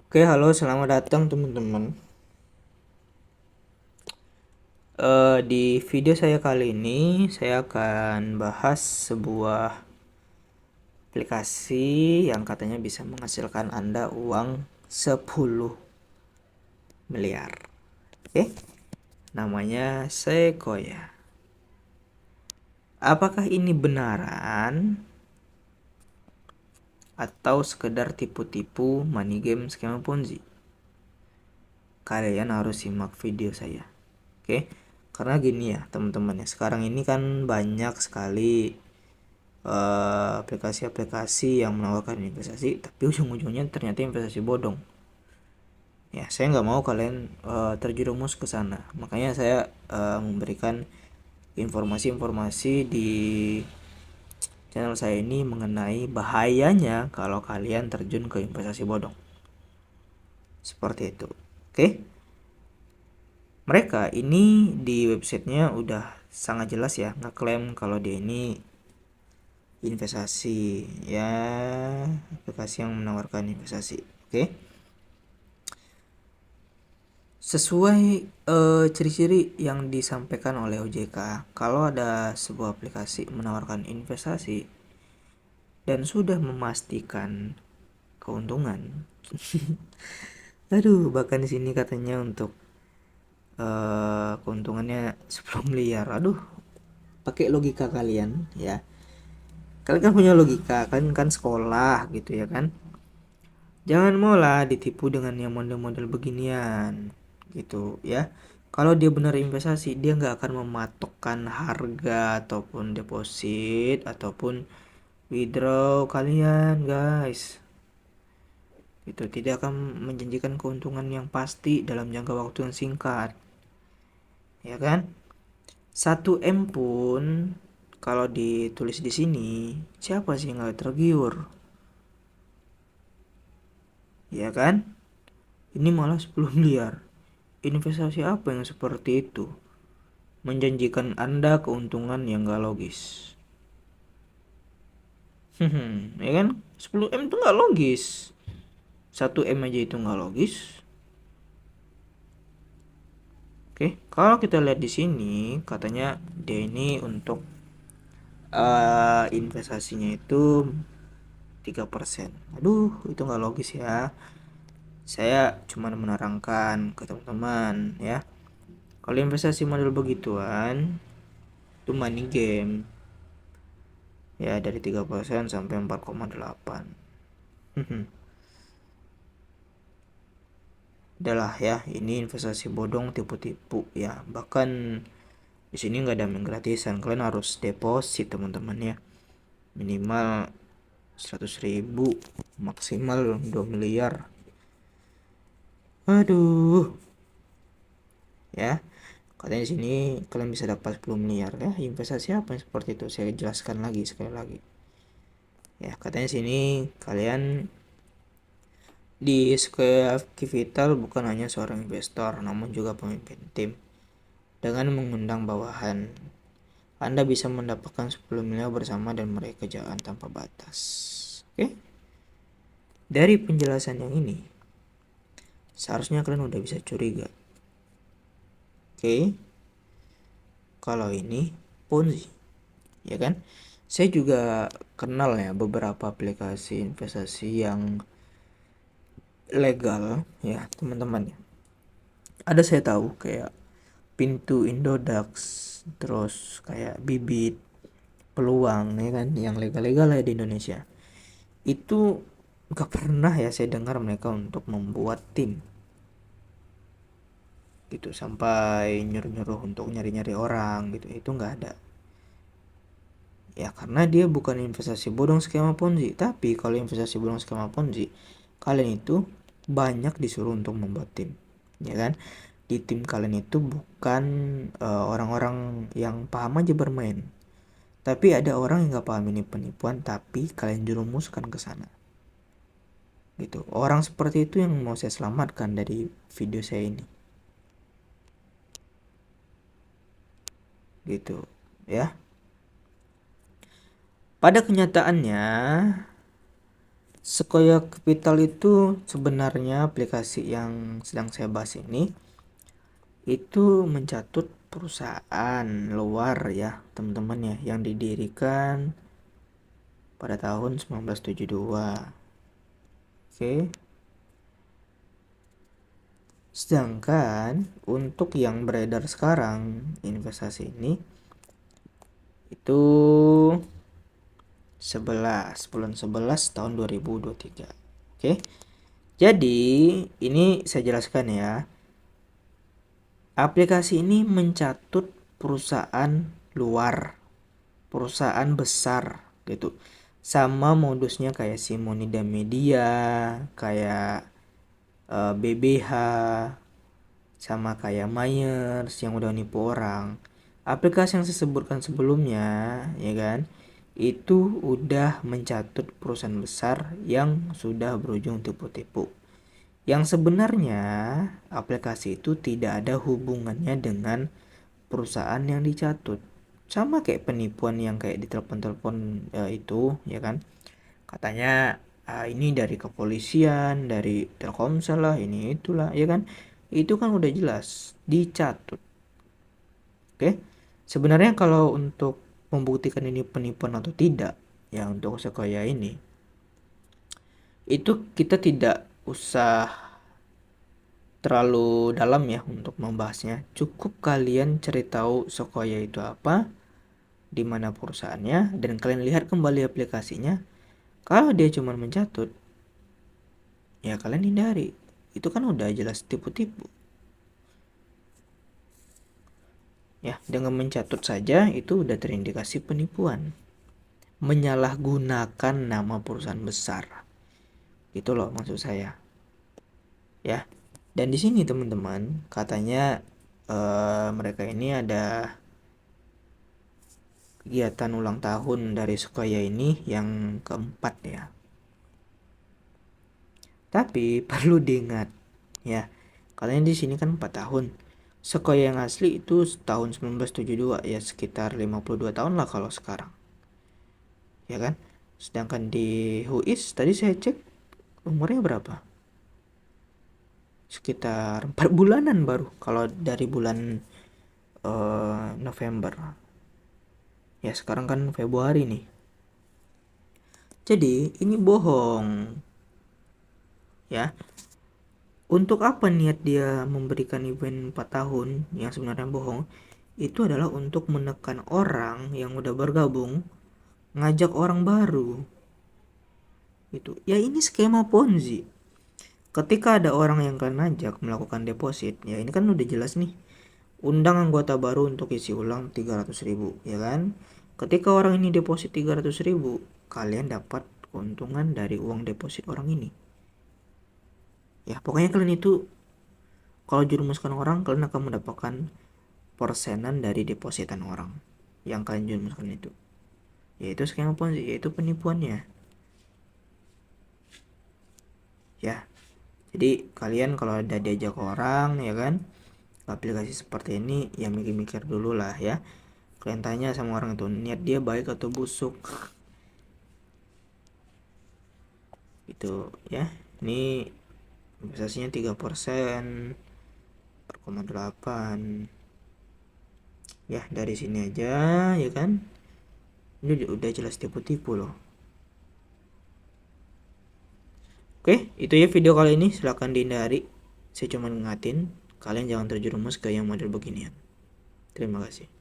Oke, halo, selamat datang teman-teman. Di video saya kali ini, saya akan bahas sebuah aplikasi yang katanya bisa menghasilkan Anda uang 10 miliar. Oke, namanya Sequoia. Apakah ini benaran atau sekedar tipu-tipu money game skema Ponzi? Kalian harus simak video saya. Oke, karena gini ya teman-teman ya, sekarang ini kan banyak sekali aplikasi-aplikasi yang menawarkan investasi, tapi ujung-ujungnya ternyata investasi bodong. Ya, saya nggak mau kalian terjerumus ke sana. Makanya saya memberikan informasi-informasi di channel saya ini mengenai bahayanya kalau kalian terjun ke investasi bodong. Seperti itu. Oke? Mereka ini di websitenya udah sangat jelas ya ngeklaim kalau dia ini investasi, ya, aplikasi yang menawarkan investasi. Oke, sesuai ciri-ciri yang disampaikan oleh OJK, kalau ada sebuah aplikasi menawarkan investasi dan sudah memastikan keuntungan, aduh, bahkan di sini katanya untuk keuntungannya 10 miliar. Aduh, pakai logika kalian ya. Kalian kan punya logika, kalian kan sekolah gitu ya kan. Jangan maulah ditipu dengan yang model-model beginian gitu ya. Kalau dia benar investasi, dia nggak akan mematokkan harga ataupun deposit ataupun withdraw kalian, guys. Itu tidak akan menjanjikan keuntungan yang pasti dalam jangka waktu yang singkat, ya kan? 1 M pun kalau ditulis di sini, siapa sih yang nggak tergiur, ya kan? Ini malah 10 miliar. Investasi apa yang seperti itu? Menjanjikan Anda keuntungan yang gak logis. Ya kan? 10 M itu gak logis. 1 M aja itu gak logis. Oke, kalau kita lihat di sini, katanya dia ini untuk investasinya itu 3%. Aduh, itu gak logis ya. Saya cuma menerangkan ke teman-teman ya. Kalau investasi model begituan, itu money game. Ya, dari 3% sampai 4,8. Adalah ya, ini investasi bodong, tipu-tipu ya. Bahkan di sini nggak ada yang gratisan, kalian harus deposit teman-teman ya, minimal 100.000, maksimal 2 miliar. Aduh ya, katanya di sini kalian bisa dapat 10 miliar ya. Investasi apa yang seperti itu? Saya jelaskan lagi sekali lagi ya. Katanya sini kalian di Square Capital bukan hanya seorang investor, namun juga pemimpin tim. Dengan mengundang bawahan, Anda bisa mendapatkan 10 miliar bersama dan meraih kejayaan tanpa batas. Oke? Dari penjelasan yang ini, seharusnya kalian udah bisa curiga. Oke? Kalau ini Ponzi, ya kan? Saya juga kenal ya beberapa aplikasi investasi yang legal ya, teman-teman ya. Ada saya tahu kayak Pintu Indodax, terus kayak Bibit, Peluang ya kan, yang legal-legal ya di Indonesia. Itu gak pernah ya saya dengar mereka untuk membuat tim gitu sampai nyuruh-nyuruh untuk nyari-nyari orang gitu, itu nggak ada ya, karena dia bukan investasi bodong skema Ponzi. Tapi kalau investasi bodong skema Ponzi, kalian itu banyak disuruh untuk membuat tim, ya kan? Di tim kalian itu bukan orang-orang yang paham aja bermain, tapi ada orang yang nggak paham ini penipuan, tapi kalian jerumuskan ke sana gitu. Orang seperti itu yang mau saya selamatkan dari video saya ini gitu ya. Pada kenyataannya Sequoia Capital itu sebenarnya aplikasi yang sedang saya bahas ini itu mencatut perusahaan luar ya teman-teman ya, yang didirikan pada tahun 1972. Oke. Sedangkan untuk yang beredar sekarang investasi ini itu 11 bulan 11 tahun 2023. Oke. Jadi ini saya jelaskan ya. Aplikasi ini mencatut perusahaan luar, perusahaan besar gitu. Sama modusnya kayak Simonida Media, kayak BBH, sama kayak Myers yang udah nipu orang. Aplikasi yang saya sebutkan sebelumnya, ya kan, itu udah mencatut perusahaan besar yang sudah berujung tipu-tipu. Yang sebenarnya aplikasi itu tidak ada hubungannya dengan perusahaan yang dicatut. Sama kayak penipuan yang kayak di telepon-telepon itu, ya kan. Katanya ini dari kepolisian, dari Telkomsel lah, ini itulah, ya kan. Itu kan udah jelas dicatut. Oke. Sebenarnya kalau untuk membuktikan ini penipuan atau tidak, ya untuk Sequoia ini, itu kita tidak usah terlalu dalam ya untuk membahasnya. Cukup kalian cari tahu Sequoia itu apa, di mana perusahaannya, dan kalian lihat kembali aplikasinya. Kalau dia cuma mencatut, ya kalian hindari. Itu kan udah jelas tipu-tipu. Ya, dengan mencatut saja itu udah terindikasi penipuan. Menyalahgunakan nama perusahaan besar. Itu loh maksud saya. Ya. Dan di sini teman-teman, katanya mereka ini ada kegiatan ulang tahun dari Sequoia ini yang keempat ya. Tapi perlu diingat ya, kalian di sini kan 4 tahun. Sequoia yang asli itu tahun 1972 ya, sekitar 52 tahun lah kalau sekarang. Ya kan? Sedangkan di Huis tadi saya cek umurnya berapa? Sekitar 4 bulanan baru kalau dari bulan November. Ya sekarang kan Februari nih. Jadi ini bohong. Ya. Untuk apa niat dia memberikan event 4 tahun yang sebenarnya bohong? Itu adalah untuk menekan orang yang udah bergabung, ngajak orang baru. Itu. Ya ini skema Ponzi. Ketika ada orang yang kalian ajak melakukan deposit, ya ini kan udah jelas nih. Undang anggota baru untuk isi ulang 300.000, ya kan? Ketika orang ini deposit 300.000, kalian dapat keuntungan dari uang deposit orang ini. Ya, pokoknya kalian itu kalau jurumuskan orang, kalian akan mendapatkan persenan dari depositan orang yang kalian jurumuskan itu. Yaitu skema Ponzi, yaitu penipuannya. Ya. Jadi kalian kalau ada diajak orang, ya kan, aplikasi seperti ini, ya mikir-mikir dulu lah ya. Kalian tanya sama orang itu, niat dia baik atau busuk. Gitu ya. Ini investasinya 3%, 4,8. Ya dari sini aja, ya kan. Ini udah jelas tipu-tipu loh. Oke, itu ya video kali ini. Silahkan dihindari. Saya cuma ngingatin, kalian jangan terjerumus ke yang model beginian. Terima kasih.